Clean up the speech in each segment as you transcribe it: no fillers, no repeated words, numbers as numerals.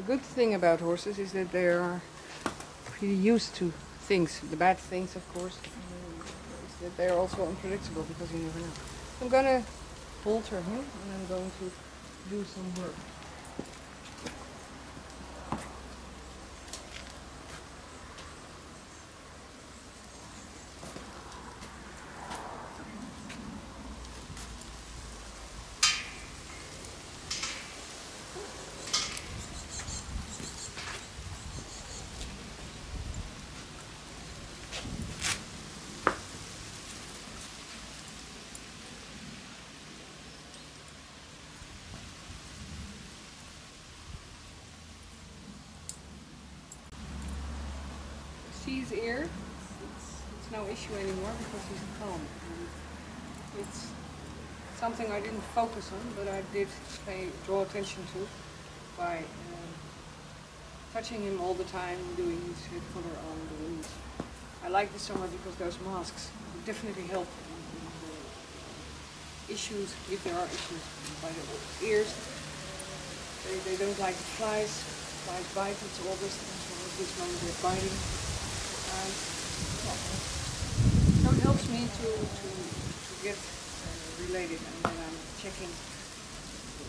good thing about horses is that they are pretty used to things. The bad things, of course, is that they are also unpredictable because you never know. I'm gonna halter him and I'm going to do some work. See his ear? It's no issue anymore because he's calm. And it's something I didn't focus on, but I did draw attention to by touching him all the time, doing his head collar on, doing this. I like this so much because those masks definitely help in the issues, if there are issues by the ears. They don't like the flies. Flies bite, it's August, and so at this moment they're biting. So it helps me to get related, and then I'm checking the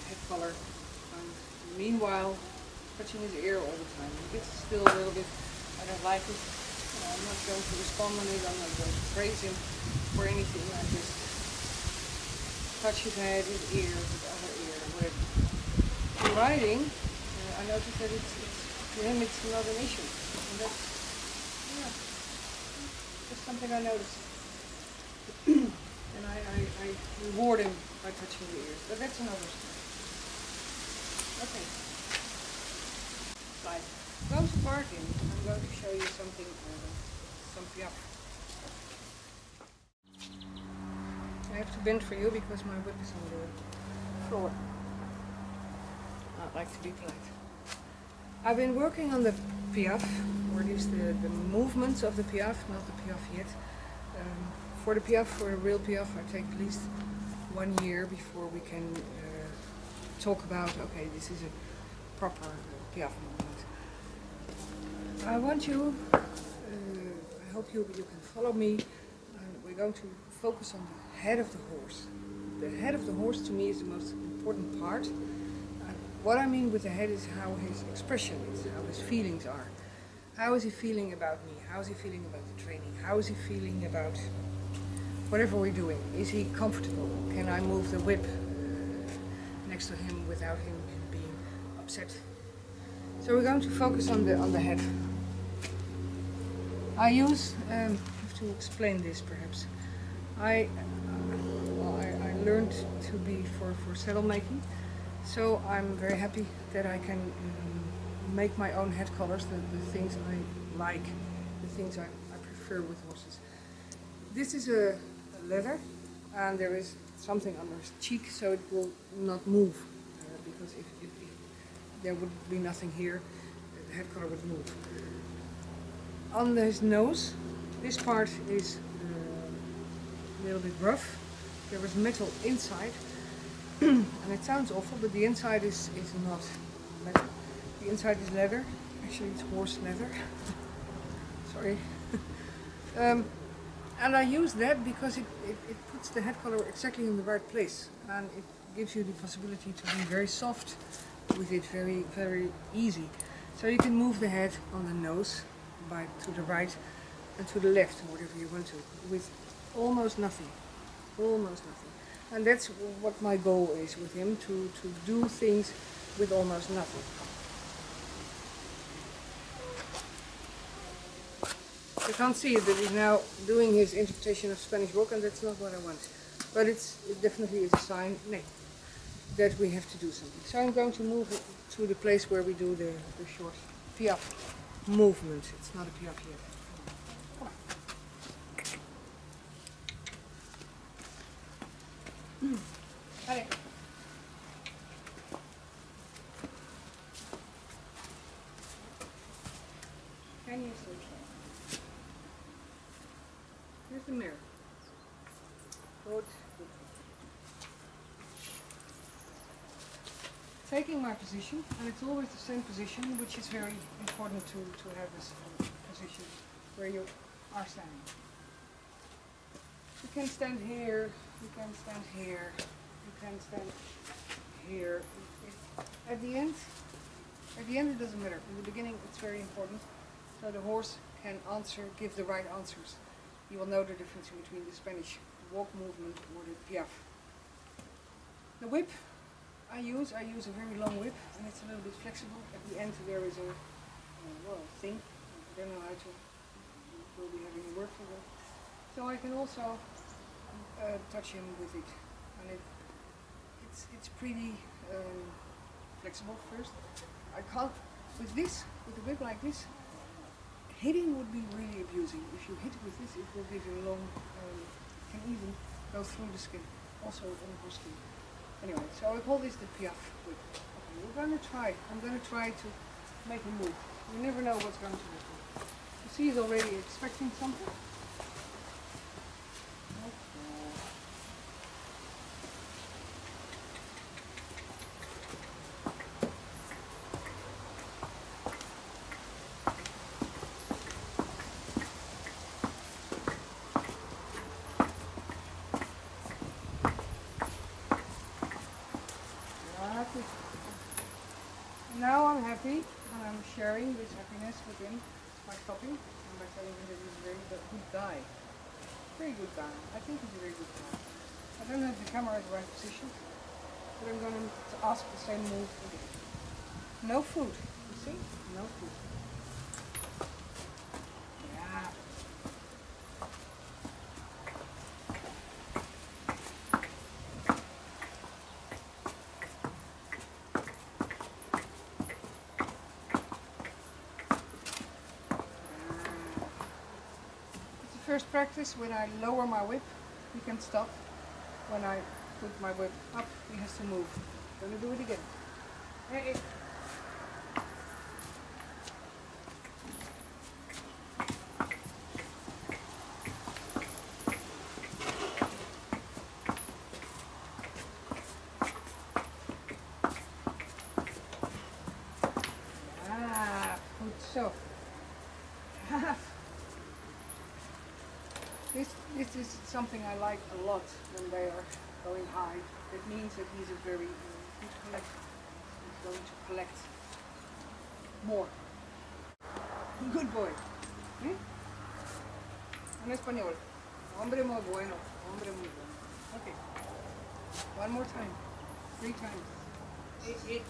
head collar. Meanwhile, touching his ear all the time. If it's still a little bit, I don't like it. I'm not going to respond on it. I'm not going to praise him for anything. I just touch his head, his ear, his other ear, whatever. In riding, I noticed that to him it's not an issue. And that's just something I noticed. And I reward him by touching the ears. But that's another story. Okay. Slide. Go to bargain. I'm going to show you something, some Piaffe. I have to bend for you because my whip is on the floor. I'd like to be polite. I've been working on the Piaffe, or at least the movements of the Piaffe, not the Piaffe yet. For the Piaffe, for a real Piaffe, I take at least 1 year before we can talk about, okay, this is a proper Piaffe movement. I want you, I hope you can follow me. We're going to focus on the head of the horse. The head of the horse to me is the most important part. What I mean with the head is how his expression is, how his feelings are. How is he feeling about me? How is he feeling about the training? How is he feeling about whatever we're doing? Is he comfortable? Can I move the whip next to him without him being upset? So we're going to focus on the head. I use, I have to explain this perhaps. I learned to be for saddle making. So I'm very happy that I can make my own head collars, the things I like, the things I prefer with horses. This is a leather, and there is something under his cheek so it will not move, because if there would be nothing here, the head collar would move. On his nose, this part is a little bit rough. There is metal inside. And it sounds awful, but the inside is not metal. The inside is leather. Actually, it's horse leather. Sorry. And I use that because it puts the head collar exactly in the right place, and it gives you the possibility to be very soft with it, very, very easy. So you can move the head on the nose to the right and to the left, whatever you want to, with almost nothing. Almost nothing. And that's what my goal is with him, to do things with almost nothing. You can't see it, but he's now doing his interpretation of Spanish walk, and that's not what I want. But it definitely is a sign that we have to do something. So I'm going to move it to the place where we do the short Piaffe movement. It's not a Piaffe yet. Allez. Can you switch that? Here's the mirror. Good. taking my position, and it's always the same position, which is very important to have this position where you are standing. You can stand here, you can stand here, you can stand here. At the end it doesn't matter. In the beginning it's very important, so the horse can give the right answers. You will know the difference between the Spanish walk movement or the Piaffe. The whip I use a very long whip, and it's a little bit flexible. At the end there is a thing. I don't know how to, will be having a word for that. So I can also touch him with it, and it's pretty flexible first. I can't, with the whip like this, hitting would be really abusing. If you hit with this, it will give you a long, can even go through the skin, also on the horse skin. Anyway, so I call this the Piaffe whip. Okay, I'm going to try to make him move. You never know what's going to happen. You see he's already expecting something. Now I'm happy, and I'm sharing this happiness with him by stopping and by telling him that he's a very good guy. Very good guy. I think he's a very good guy. I don't have the camera in the right position, but I'm going to ask the same move again. No food, you see? No food. Yeah. First practice, when I lower my whip, he can stop. When I put my whip up, he has to move. I'm going to do it again. Hey. Good so. This is something I like a lot when they are going high. It means that he's a very good collector. He's going to collect more. Good boy. ¿Eh? En español. Hombre muy bueno. Hombre muy bueno. Okay. One more time. 3 times. Eh.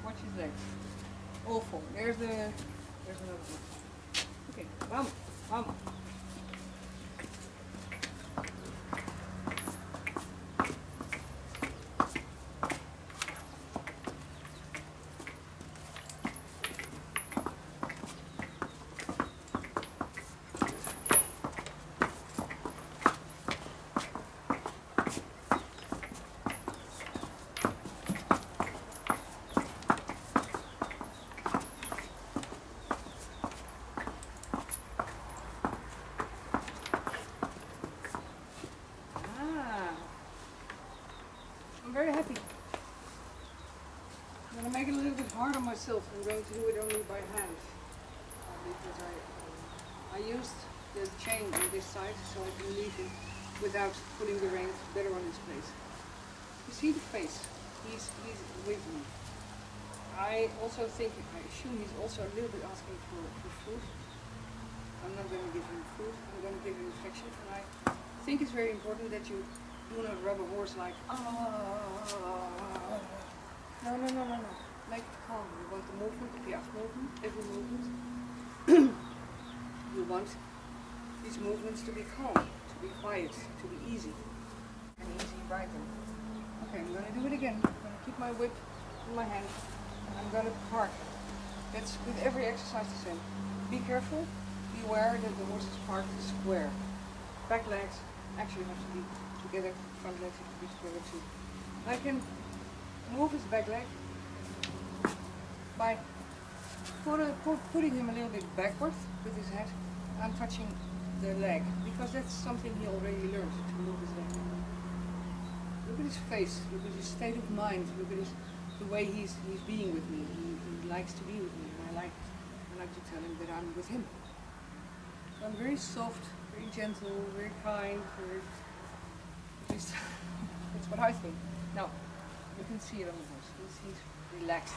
Watch his legs. Awful. There's another one. Okay, vamos, vamos. Very happy. I'm going to make it a little bit hard on myself. I'm going to do it only by hand because I used the chain on this side so I can leave him without putting the reins better on his place. You see the face? He's with me. I assume he's also a little bit asking for food. I'm not going to give him food. I'm going to give him affection, and I think it's very important that you do not rub a horse like, No. Make it calm. You want the movement, the Piaffe movement, every movement. You want these movements to be calm, to be quiet, to be easy. And easy riding. Okay, I'm going to do it again. I'm going to keep my whip in my hand. And I'm going to park. That's with every exercise the same. Be careful. Be aware that the horse is parked square. Back legs actually have to be together, front legs have to be together too. I can move his back leg by putting him a little bit backwards with his head I'm touching the leg because that's something he already learned, to move his leg. Look at his face, look at his state of mind, look at the way he's being with me. He likes to be with me, and I like to tell him that I'm with him. So I'm very soft, very gentle, very kind, very, at least that's what I think. Now, you can see it on the horse. He's relaxed.